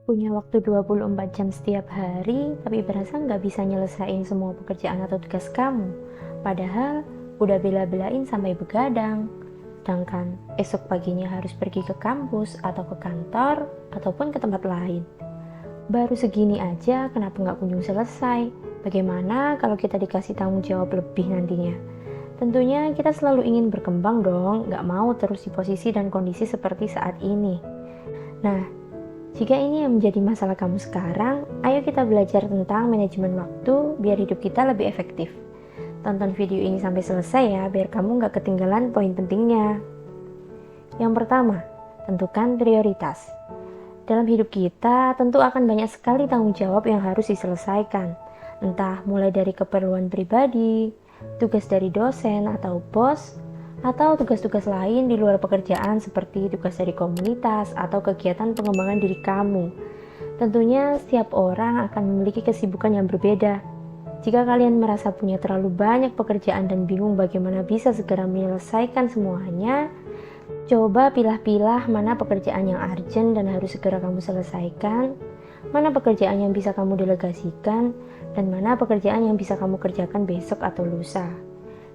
Punya waktu 24 jam setiap hari, tapi berasa nggak bisa nyelesain semua pekerjaan atau tugas kamu. Padahal udah bela-belain sampai begadang. Sedangkan esok paginya harus pergi ke kampus atau ke kantor, ataupun ke tempat lain. Baru segini aja, kenapa nggak kunjung selesai? Bagaimana kalau kita dikasih tanggung jawab lebih nantinya? Tentunya kita selalu ingin berkembang dong, nggak mau terus di posisi dan kondisi seperti saat ini. Nah, jika ini yang menjadi masalah kamu sekarang, ayo kita belajar tentang manajemen waktu biar hidup kita lebih efektif. Tonton video ini sampai selesai ya, biar kamu nggak ketinggalan poin pentingnya. Yang pertama, tentukan prioritas. Dalam hidup kita, tentu akan banyak sekali tanggung jawab yang harus diselesaikan. Entah mulai dari keperluan pribadi, tugas dari dosen atau bos, atau tugas-tugas lain di luar pekerjaan seperti tugas dari komunitas atau kegiatan pengembangan diri kamu. Tentunya setiap orang akan memiliki kesibukan yang berbeda. Jika kalian merasa punya terlalu banyak pekerjaan dan bingung bagaimana bisa segera menyelesaikan semuanya, coba pilah-pilah mana pekerjaan yang urgent dan harus segera kamu selesaikan, mana pekerjaan yang bisa kamu delegasikan, dan mana pekerjaan yang bisa kamu kerjakan besok atau lusa.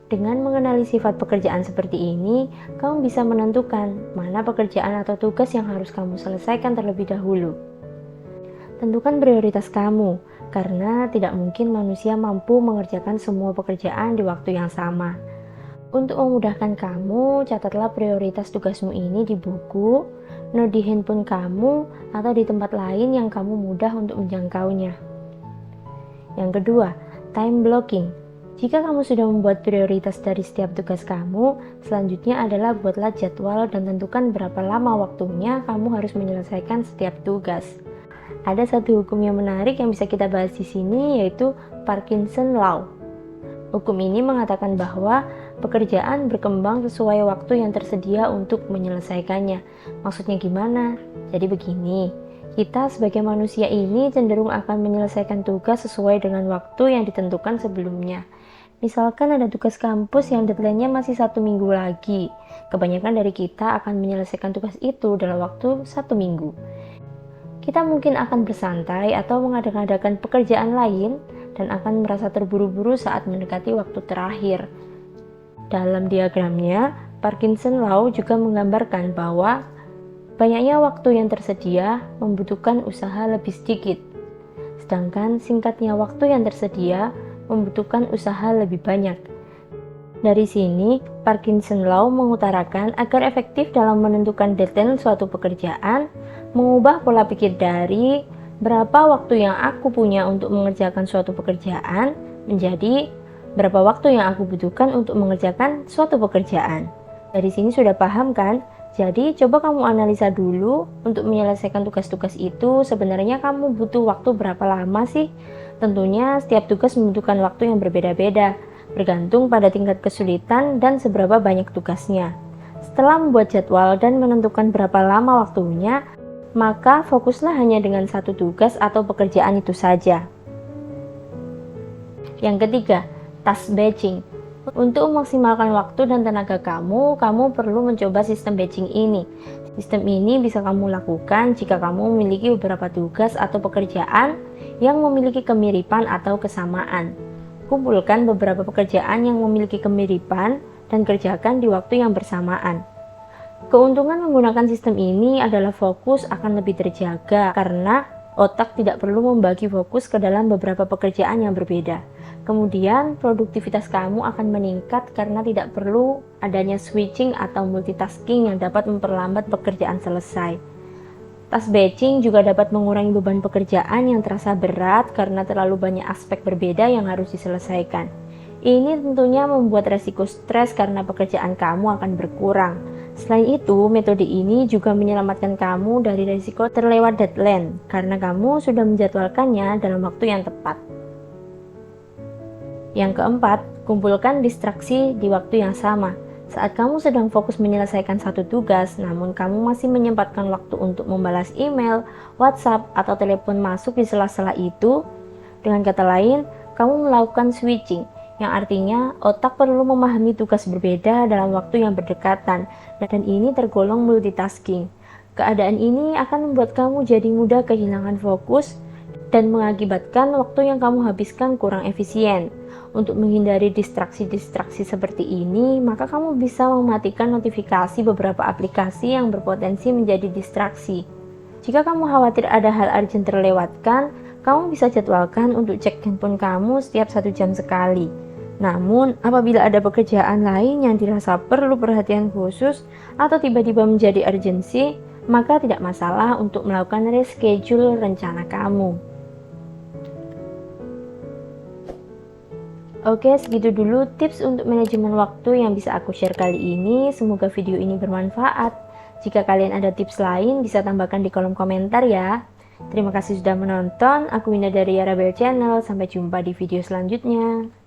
Dengan mengenali sifat pekerjaan seperti ini, kamu bisa menentukan mana pekerjaan atau tugas yang harus kamu selesaikan terlebih dahulu. Tentukan prioritas kamu, karena tidak mungkin manusia mampu mengerjakan semua pekerjaan di waktu yang sama. Untuk memudahkan kamu, catatlah prioritas tugasmu ini di buku, note di handphone kamu, atau di tempat lain yang kamu mudah untuk menjangkaunya. Yang kedua, time blocking. Jika kamu sudah membuat prioritas dari setiap tugas kamu, selanjutnya adalah buatlah jadwal dan tentukan berapa lama waktunya kamu harus menyelesaikan setiap tugas. Ada satu hukum yang menarik yang bisa kita bahas di sini, yaitu Parkinson Law. Hukum ini mengatakan bahwa pekerjaan berkembang sesuai waktu yang tersedia untuk menyelesaikannya. Maksudnya gimana? Jadi begini, kita sebagai manusia ini cenderung akan menyelesaikan tugas sesuai dengan waktu yang ditentukan sebelumnya. Misalkan ada tugas kampus yang deadline-nya masih 1 minggu lagi. Kebanyakan dari kita akan menyelesaikan tugas itu dalam waktu 1 minggu. Kita mungkin akan bersantai atau mengadakan pekerjaan lain dan akan merasa terburu-buru saat mendekati waktu terakhir. Dalam diagramnya, Parkinson Law juga menggambarkan bahwa banyaknya waktu yang tersedia membutuhkan usaha lebih sedikit, sedangkan singkatnya waktu yang tersedia membutuhkan usaha lebih banyak. Dari sini, Parkinson Law mengutarakan agar efektif dalam menentukan deadline suatu pekerjaan, mengubah pola pikir dari berapa waktu yang aku punya untuk mengerjakan suatu pekerjaan menjadi berapa waktu yang aku butuhkan untuk mengerjakan suatu pekerjaan. Dari sini sudah paham kan? Jadi coba kamu analisa dulu untuk menyelesaikan tugas-tugas itu sebenarnya kamu butuh waktu berapa lama sih? Tentunya setiap tugas membutuhkan waktu yang berbeda-beda, bergantung pada tingkat kesulitan dan seberapa banyak tugasnya. Setelah membuat jadwal dan menentukan berapa lama waktunya, maka fokuslah hanya dengan satu tugas atau pekerjaan itu saja. Yang ketiga, task batching. Untuk memaksimalkan waktu dan tenaga kamu perlu mencoba sistem batching ini. Sistem ini bisa kamu lakukan jika kamu memiliki beberapa tugas atau pekerjaan yang memiliki kemiripan atau kesamaan. Kumpulkan beberapa pekerjaan yang memiliki kemiripan dan kerjakan di waktu yang bersamaan. Keuntungan menggunakan sistem ini adalah fokus akan lebih terjaga karena otak tidak perlu membagi fokus ke dalam beberapa pekerjaan yang berbeda. Kemudian, produktivitas kamu akan meningkat karena tidak perlu adanya switching atau multitasking yang dapat memperlambat pekerjaan selesai. Task batching juga dapat mengurangi beban pekerjaan yang terasa berat karena terlalu banyak aspek berbeda yang harus diselesaikan. Ini tentunya membuat resiko stres karena pekerjaan kamu akan berkurang. Selain itu, metode ini juga menyelamatkan kamu dari risiko terlewat deadline karena kamu sudah menjadwalkannya dalam waktu yang tepat. Yang keempat, kumpulkan distraksi di waktu yang sama. Saat kamu sedang fokus menyelesaikan satu tugas, namun kamu masih menyempatkan waktu untuk membalas email, WhatsApp, atau telepon masuk di sela-sela itu, dengan kata lain, kamu melakukan switching, yang artinya otak perlu memahami tugas berbeda dalam waktu yang berdekatan, dan ini tergolong multitasking. Keadaan ini akan membuat kamu jadi mudah kehilangan fokus dan mengakibatkan waktu yang kamu habiskan kurang efisien. Untuk menghindari distraksi-distraksi seperti ini, maka kamu bisa mematikan notifikasi beberapa aplikasi yang berpotensi menjadi distraksi. Jika kamu khawatir ada hal urgent terlewatkan, kamu bisa jadwalkan untuk cek handphone kamu setiap 1 jam sekali. Namun, apabila ada pekerjaan lain yang dirasa perlu perhatian khusus atau tiba-tiba menjadi urgensi, maka tidak masalah untuk melakukan reschedule rencana kamu. Oke, segitu dulu tips untuk manajemen waktu yang bisa aku share kali ini. Semoga video ini bermanfaat. Jika kalian ada tips lain, bisa tambahkan di kolom komentar ya. Terima kasih sudah menonton. Aku Winda dari Yarabel Channel. Sampai jumpa di video selanjutnya.